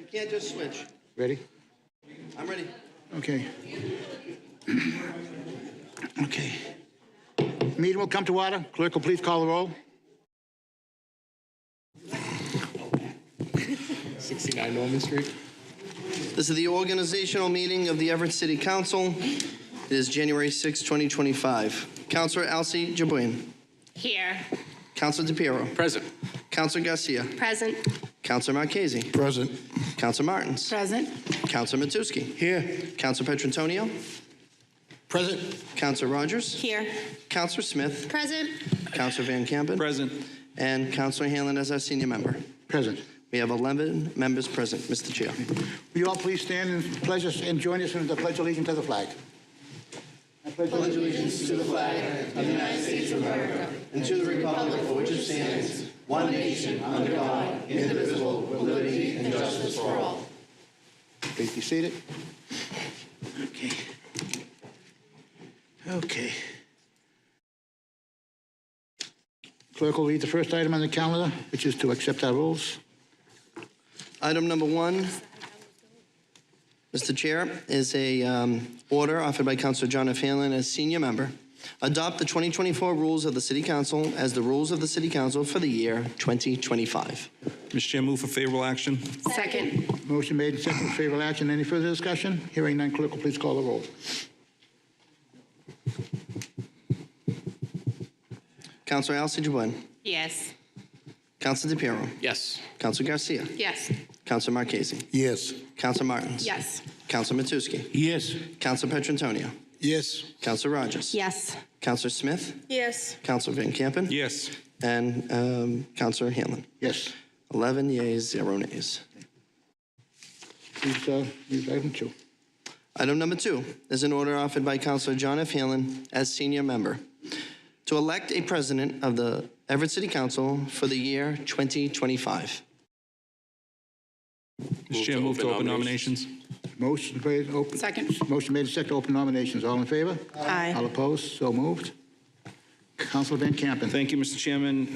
You can't just switch. Ready? I'm ready. Okay. Okay. Meeting will come to order. Clerk will please call the roll. 69 Norman Street. This is the organizational meeting of the Everett City Council. It is January 6, 2025. Councilor Elsie Jabuin. Here. Councilor DePiero. Present. Councilor Garcia. Present. Councilor Marchese. Present. Councilor Martins. Present. Councilor Matusky. Here. Councilor Petrantonio. Present. Councilor Rogers. Here. Councilor Smith. Present. Councilor Van Kampen. Present. And Councilor Hanlon as our senior member. Present. We have 11 members present, Mr. Chair. Will you all please stand and join us in the Pledge of Allegiance to the flag? I pledge allegiance To the flag of the United States of America and to the republic for which it stands, one nation, under God, indivisible, with liberty and justice for all. Please be seated. Okay. Okay. Clerk will read the first item on the calendar, which is to accept our rules. Item number one, Mr. Chair, is a order offered by Councilor John F. Hanlon as senior member. Adopt the 2024 rules of the City Council as the rules of the City Council for the year 2025. Mr. Chair, move for favorable action. Second. Motion made and seconded for favorable action. Any further discussion? Hearing none, clerk will please call the roll. Councilor Elsie Jabuin. Yes. Councilor DePiero. Yes. Councilor Garcia. Yes. Councilor Marchese. Yes. Councilor Martins. Yes. Councilor Matusky. Yes. Councilor Petrantonio. Yes. Councilor Rogers. Yes. Councilor Smith. Yes. Councilor Van Kampen. Yes. And Councilor Hanlon. Yes. 11 yeas, 0 nays. Please use item 2. Item number 2 is an order offered by Councilor John F. Hanlon as senior member to elect a president of the Everett City Council for the year 2025. Mr. Chair, move to open nominations. Motion made open. Second. Motion made and seconded to open nominations. All in favor? Aye. All opposed? So moved. Councilor Van Kampen. Thank you, Mr. Chairman.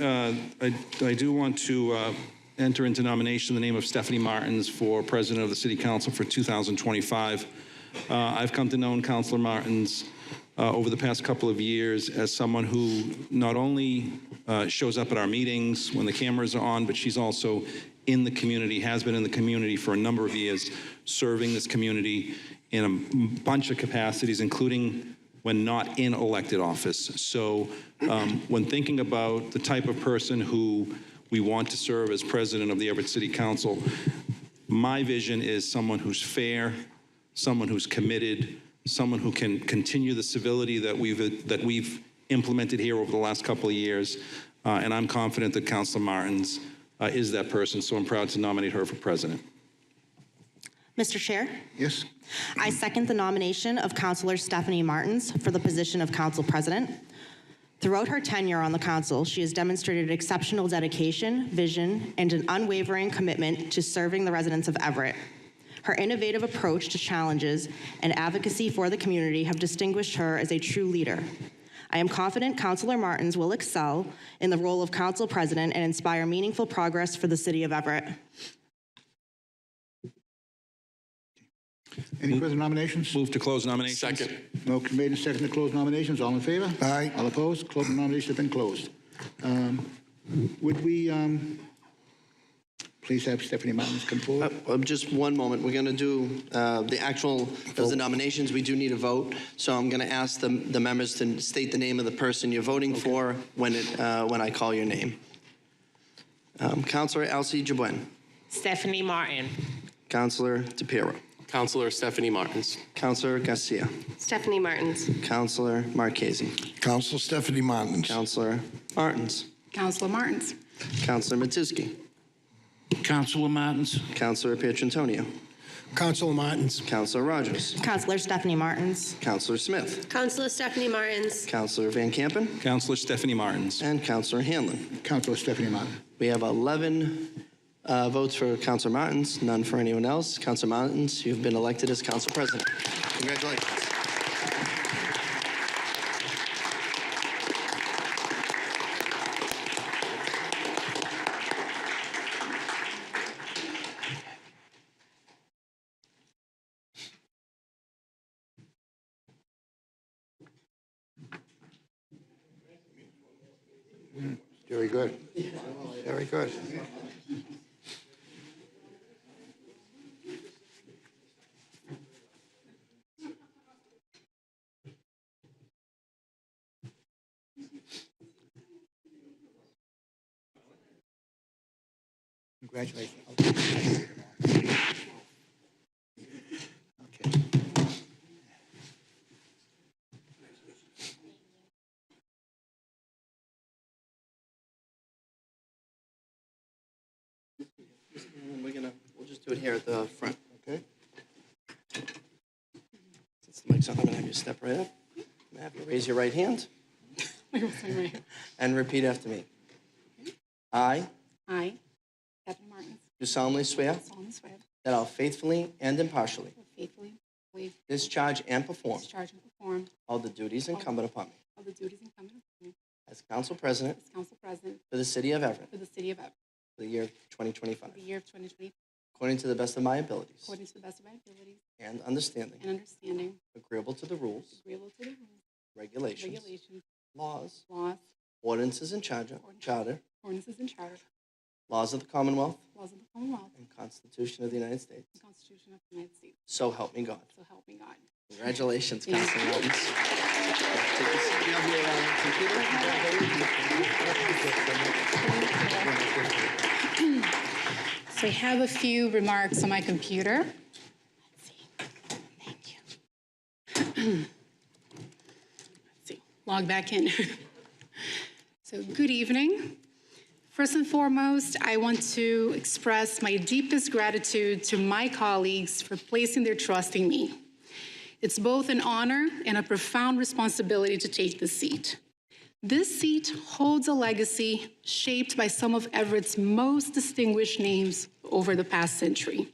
I do want to enter into nomination the name of Stephanie Martins for President of the City Council for 2025. I've come to know Councilor Martins over the past couple of years as someone who not only shows up at our meetings when the cameras are on, but she's also in the community, has been in the community for a number of years, serving this community in a bunch of capacities, including when not in elected office. So when thinking about the type of person who we want to serve as president of the Everett City Council, my vision is someone who's fair, someone who's committed, someone who can continue the civility that we've implemented here over the last couple of years. And I'm confident that Councilor Martins is that person, so I'm proud to nominate her for president. Mr. Chair, Yes. I second the nomination of Councilor Stephanie Martins for the position of Council President. Throughout her tenure on the Council, she has demonstrated exceptional dedication, vision, and an unwavering commitment to serving the residents of Everett. Her innovative approach to challenges and advocacy for the community have distinguished her as a true leader. I am confident Councilor Martins will excel in the role of Council President and inspire meaningful progress for the City of Everett. Any further nominations? Move to close nominations. Second. Motion made and seconded to close nominations. All in favor? Aye. All opposed? Closing nominations have been closed. Would we please have Stephanie Martins come forward? Just one moment. We're going to do the actual, those are nominations. We do need a vote. So I'm going to ask the members to state the name of the person you're voting for when I call your name. Councilor Elsie Jabuin. Stephanie Martin. Councilor DePiero. Councilor Stephanie Martins. Councilor Garcia. Stephanie Martins. Councilor Marchese. Councilor Stephanie Martins. Councilor Martins. Councilor Martins. Councilor Matusky. Councilor Martins. Councilor Petrantonio. Councilor Martins. Councilor Rogers. Councilor Stephanie Martins. Councilor Smith. Councilor Stephanie Martins. Councilor Van Kampen. Councilor Stephanie Martins. And Councilor Hanlon. Councilor Stephanie Martins. We have 11 votes for Councilor Martins, none for anyone else. Councilor Martins, you've been elected as Council President. Congratulations. Very good. Very good. Congratulations. Okay. We'll just do it here at the front. Okay. Since the mic's on, I'm gonna have you step right up. I'm gonna have you raise your right hand and repeat after me. I I, Stephanie Martins, do solemnly swear solemnly swear that I'll faithfully and impartially to faithfully discharge and perform discharge and perform all the duties incumbent upon me all the duties incumbent upon me as Council President as Council President for the City of Everett for the City of Everett for the year 2025, for the year of 2020, according to the best of my abilities according to the best of my abilities and understanding, and understanding, agreeable to the rules, agreeable to the rules, regulations, regulations, laws, laws, ordinances, and charter, ordinances, and charter, laws of the Commonwealth, laws of the Commonwealth, and Constitution of the United States. and Constitution of the United States. So help me God. So help me God. Congratulations, Thank Councilor Martins. Take your seat. You have your computer? So I have a few remarks on my computer. Let's see. Thank you. Let's see. Log back in. So good evening. First and foremost, I want to express my deepest gratitude to my colleagues for placing their trust in me. It's both an honor and a profound responsibility to take this seat. This seat holds a legacy shaped by some of Everett's most distinguished names over the past century.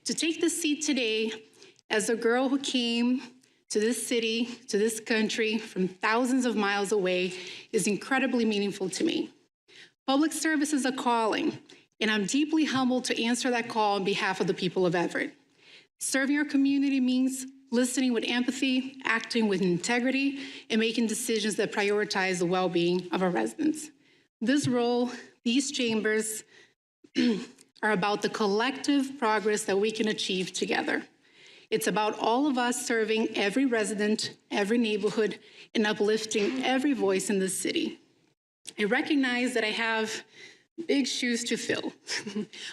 To take this seat today, as a girl who came to this city, to this country from thousands of miles away, is incredibly meaningful to me. Public service is a calling, and I'm deeply humbled to answer that call on behalf of the people of Everett. Serving our community means listening with empathy, acting with integrity, and making decisions that prioritize the well-being of our residents. This role, these chambers, are about the collective progress that we can achieve together. It's about all of us serving every resident, every neighborhood, and uplifting every voice in this city. I recognize that I have big shoes to fill.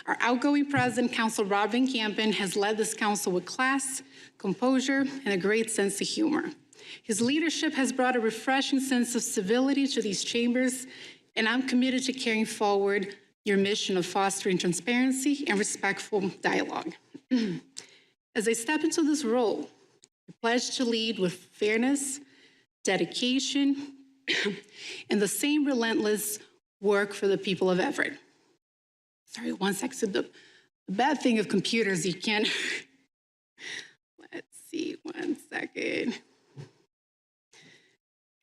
Our outgoing president, Councilor Rob Van Kampen, has led this council with class, composure, and a great sense of humor. His leadership has brought a refreshing sense of civility to these chambers, and I'm committed to carrying forward your mission of fostering transparency and respectful dialogue. As I step into this role, I pledge to lead with fairness, dedication, and the same relentless work for the people of Everett. Sorry, one second. The bad thing of computers, you can't. Let's see, 1 second.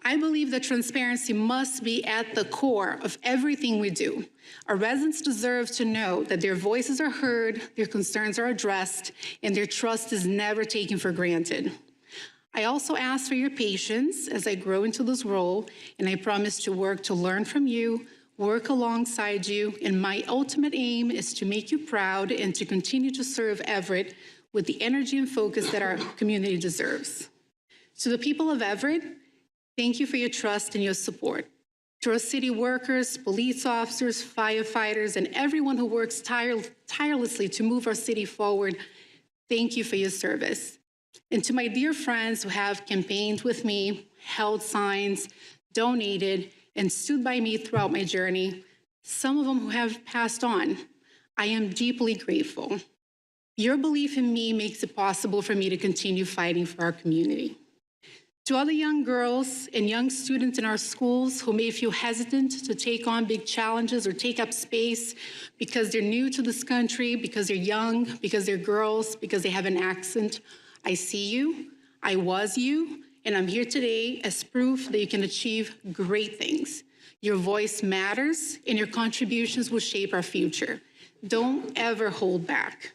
I believe that transparency must be at the core of everything we do. Our residents deserve to know that their voices are heard, their concerns are addressed, and their trust is never taken for granted. I also ask for your patience as I grow into this role, and I promise to work to learn from you, work alongside you, and my ultimate aim is to make you proud and to continue to serve Everett with the energy and focus that our community deserves. To the people of Everett, thank you for your trust and your support. To our city workers, police officers, firefighters, and everyone who works tirelessly to move our city forward, thank you for your service. And to my dear friends who have campaigned with me, held signs, donated, and stood by me throughout my journey, some of them who have passed on, I am deeply grateful. Your belief in me makes it possible for me to continue fighting for our community. To all the young girls and young students in our schools who may feel hesitant to take on big challenges or take up space because they're new to this country, because they're young, because they're girls, because they have an accent, I see you, I was you, and I'm here today as proof that you can achieve great things. Your voice matters, and your contributions will shape our future. Don't ever hold back.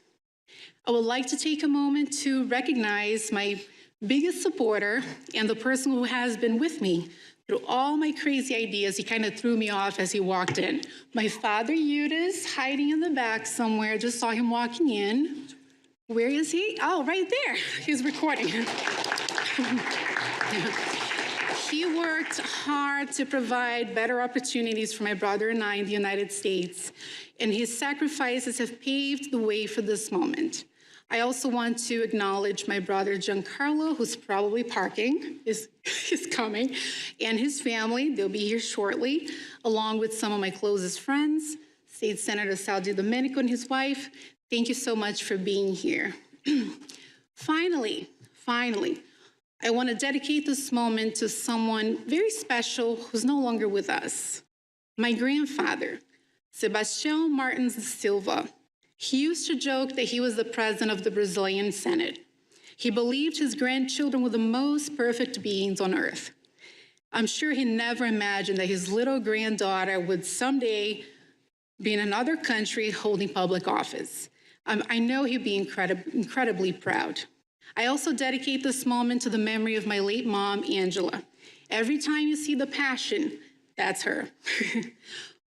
I would like to take a moment to recognize my biggest supporter, and the person who has been with me through all my crazy ideas. He kind of threw me off as he walked in. My father, Eudes, hiding in the back somewhere, just saw him walking in. Where is he? Oh, right there. He's recording. He worked hard to provide better opportunities for my brother and I in the United States, and his sacrifices have paved the way for this moment. I also want to acknowledge my brother Giancarlo, who's probably parking, is coming, and his family. They'll be here shortly, along with some of my closest friends, State Senator Saldi Domenico and his wife. Thank you so much for being here. Finally, I want to dedicate this moment to someone very special who's no longer with us. My grandfather, Sebastião Martins de Silva. He used to joke that he was the president of the Brazilian Senate. He believed his grandchildren were the most perfect beings on earth. I'm sure he never imagined that his little granddaughter would someday be in another country holding public office. I know he'd be incredibly proud. I also dedicate this moment to the memory of my late mom, Angela. Every time you see the passion, that's her.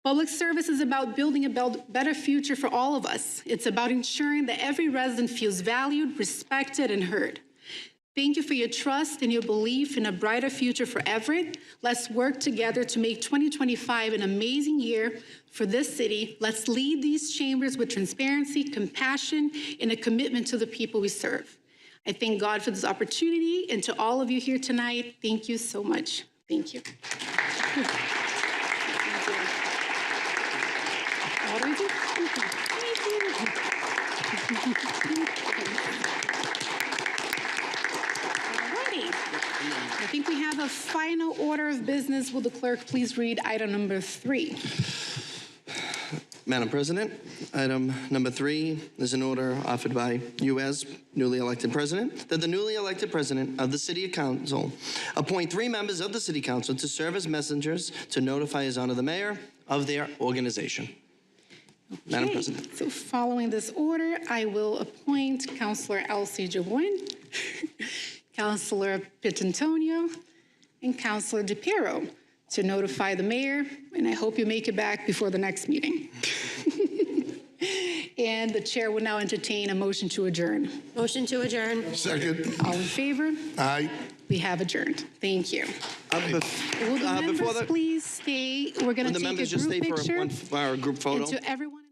Public service is about building a better future for all of us. It's about ensuring that every resident feels valued, respected, and heard. Thank you for your trust and your belief in a brighter future for Everett. Let's work together to make 2025 an amazing year for this city. Let's lead these chambers with transparency, compassion, and a commitment to the people we serve. I thank God for this opportunity, and to all of you here tonight, thank you so much. Thank you. What do we do? Alrighty. I think we have a final order of business. Will the clerk please read item number 3? Madam President, item number 3 is an order offered by you as newly elected president, that the newly elected president of the City Council appoint 3 members of the City Council to serve as messengers to notify His Honor the Mayor of their organization. Madam Okay, President. so following this order, I will appoint Councilor Elsie Jaboin, Councilor Pitantonio, and Councilor DePiero to notify the mayor, and I hope you make it back before the next meeting. And the chair will now entertain a motion to adjourn. Motion to adjourn. Second. All in favor? Aye. We have adjourned. Thank you. Will the Before members please stay? We're going to the take members a just group stay picture. for our group photo. And to everyone.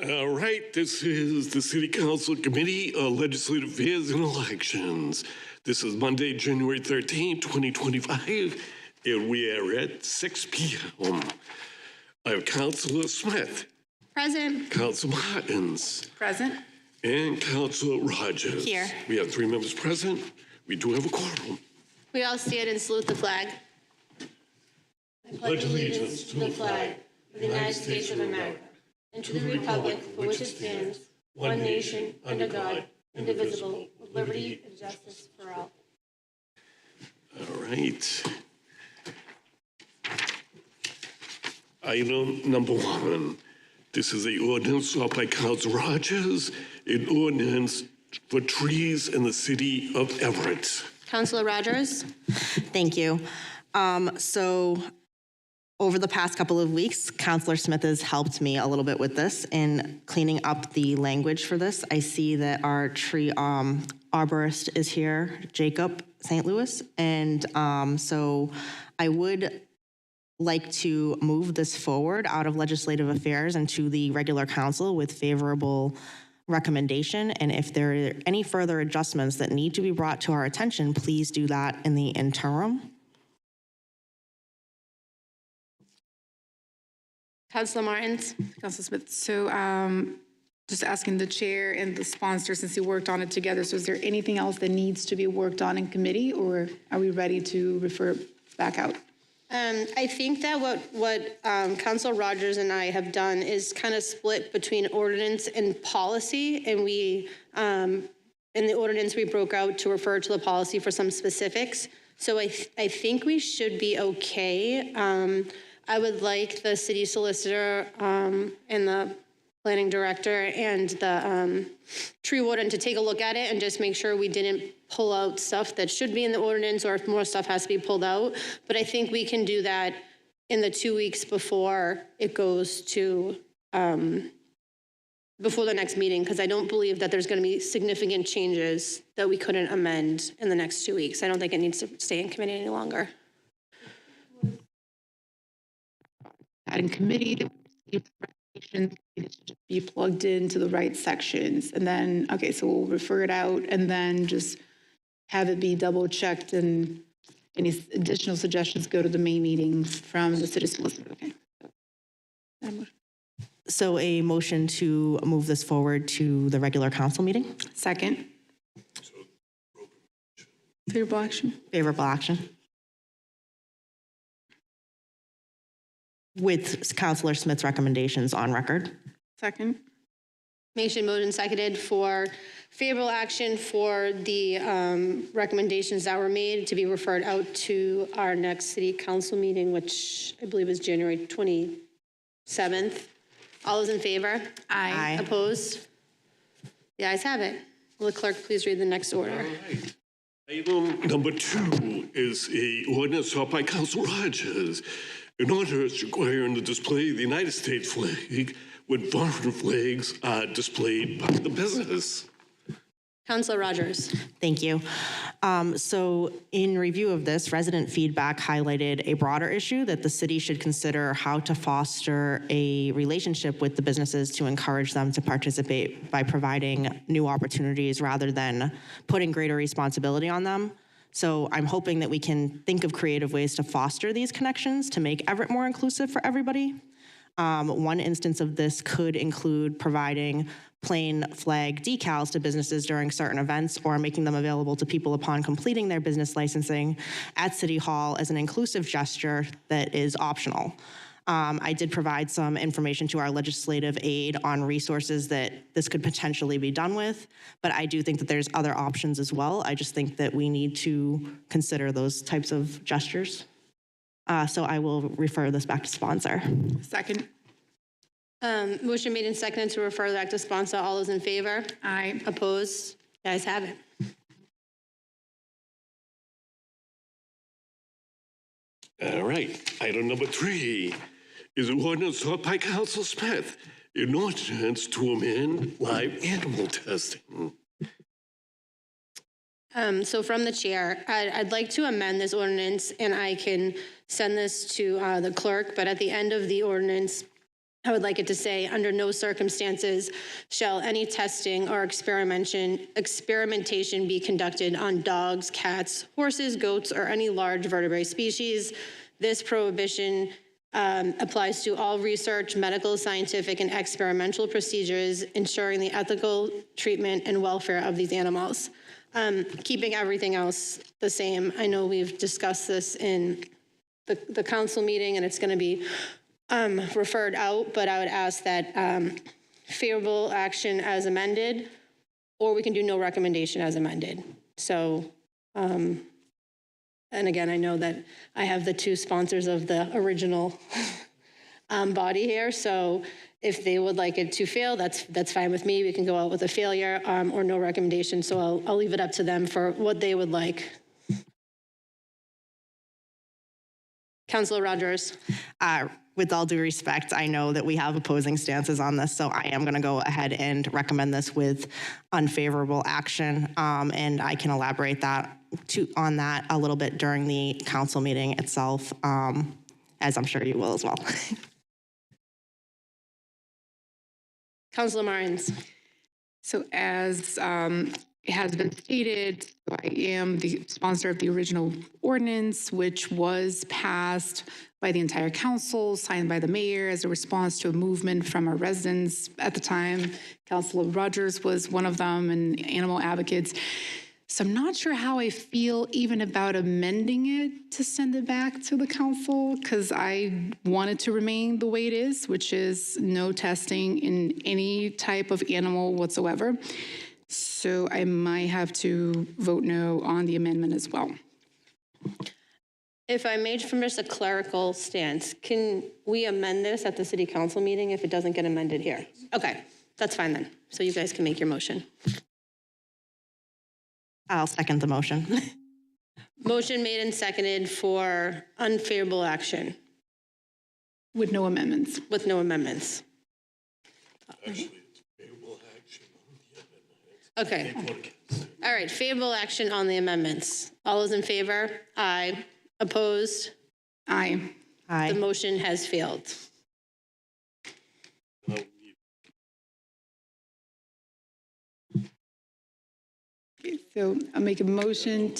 All right, this is the City Council Committee on Legislative Affairs and Elections. This is Monday, January 13, 2025, and we are at 6 p.m. I have Councilor Smith, Present. Councilor Martins, Present. and Councilor Rogers. Here. We have 3 members present. We do have a quorum. We all stand and salute the flag. I pledge allegiance to the flag of the United States of America and to the republic for which it stands, one nation, under God, indivisible, with liberty and justice for all. All right. Item number 1. This is a ordinance offered by Councilor Rogers, an ordinance for trees in the city of Everett. Councilor Rogers? Thank you. So over the past couple of weeks, Councilor Smith has helped me a little bit with this in cleaning up the language for this. I see that our tree arborist is here, Jacob St. Louis, and so I would like to move this forward out of legislative affairs and to the regular council with favorable recommendation. And if there are any further adjustments that need to be brought to our attention, please do that in the interim. Councilor Martins? Councilor Smith, so just asking the chair and the sponsor, since you worked on it together, so is there anything else that needs to be worked on in committee, or are we ready to refer back out? I think that what Councilor Rogers and I have done is kind of split between ordinance and policy, and we, in the ordinance, we broke out to refer to the policy for some specifics. So I think we should be okay. I would like the city solicitor and the planning director and the tree warden to take a look at it and just make sure we didn't pull out stuff that should be in the ordinance or if more stuff has to be pulled out. But I think we can do that in the 2 weeks before it goes to, before the next meeting, because I don't believe that there's going to be significant changes that we couldn't amend in the next 2 weeks. I don't think it needs to stay in committee any longer. That in committee, be plugged into the right sections, and then, okay, so we'll refer it out and then just have it be double checked, and any additional suggestions go to the main meeting from the city solicitor. Okay. So a motion to move this forward to the regular council meeting? Second. Favorable action. Favorable action. With Councilor Smith's recommendations on record. Second. Motion moved and seconded for favorable action for the recommendations that were made to be referred out to our next city council meeting, which I believe is January 27th. All those in favor? Aye. Opposed? The ayes have it. Will the clerk please read the next order? All right. Item number 2 is a ordinance offered by Councilor Rogers. An ordinance requiring the display of the United States flag when foreign flags are displayed by the business. Councilor Rogers. Thank you. So in review of this, resident feedback highlighted a broader issue that the city should consider how to foster a relationship with the businesses to encourage them to participate by providing new opportunities rather than putting greater responsibility on them. So I'm hoping that we can think of creative ways to foster these connections to make Everett more inclusive for everybody. One instance of this could include providing plain flag decals to businesses during certain events or making them available to people upon completing their business licensing at City Hall as an inclusive gesture that is optional. I did provide some information to our legislative aide on resources that this could potentially be done with, but I do think that there's other options as well. I just think that we need to consider those types of gestures. So I will refer this back to sponsor. Second. Motion made and seconded to refer back to sponsor. All those in favor? Aye. Opposed? The ayes have it. All right. Item number 3 is an ordinance offered by Councilor Smith. An ordinance to amend live animal testing. So from the chair, I'd like to amend this ordinance, and I can send this to the clerk, but at the end of the ordinance, I would like it to say, under no circumstances shall any testing or experimentation be conducted on dogs, cats, horses, goats, or any large vertebrate species. This prohibition applies to all research, medical, scientific, and experimental procedures, ensuring the ethical treatment and welfare of these animals. Keeping everything else the same. I know we've discussed this in the council meeting, and it's going to be referred out, but I would ask that favorable action as amended, or we can do no recommendation as amended. So, and again, I know that I have the two sponsors of the original body here, so if they would like it to fail, that's fine with me. We can go out with a failure or no recommendation, so I'll leave it up to them for what they would like. Councilor Rogers. With all due respect, I know that we have opposing stances on this, so I am going to go ahead and recommend this with unfavorable action, and I can elaborate on that a little bit during the council meeting itself, as I'm sure you will as well. Councilor Martins. So as it has been stated, I am the sponsor of the original ordinance, which was passed by the entire council, signed by the mayor as a response to a movement from our residents at the time. Councilor Rogers was one of them, and animal advocates. So I'm not sure how I feel even about amending it to send it back to the council, because I want it to remain the way it is, which is no testing in any type of animal whatsoever. So I might have to vote no on the amendment as well. If I made from just a clerical stance, can we amend this at the city council meeting if it doesn't get amended here? Okay, that's fine then. So you guys can make your motion. I'll second the motion. Motion made and seconded for unfavorable action With no amendments. with no amendments. Okay. All right, favorable action on the amendments. All those in favor? Aye. Opposed? Aye. Aye. The motion has failed. Okay, so I'll make a motion,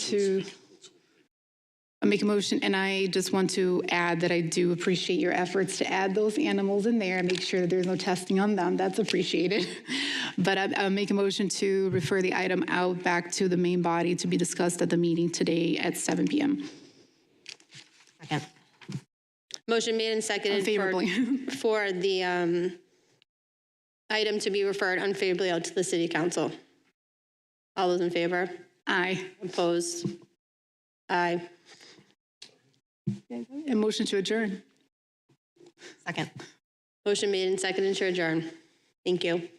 and I just want to add that I do appreciate your efforts to add those animals in there and make sure that there's no testing on them. That's appreciated. But I'll make a motion to refer the item out back to the main body to be discussed at the meeting today at 7 p.m. Second. Motion made and seconded Unfavorably. for the item to be referred unfavorably out to the city council. All those in favor? Aye. Opposed? Aye. And motion to adjourn. Second. Motion made and seconded to adjourn. Thank you.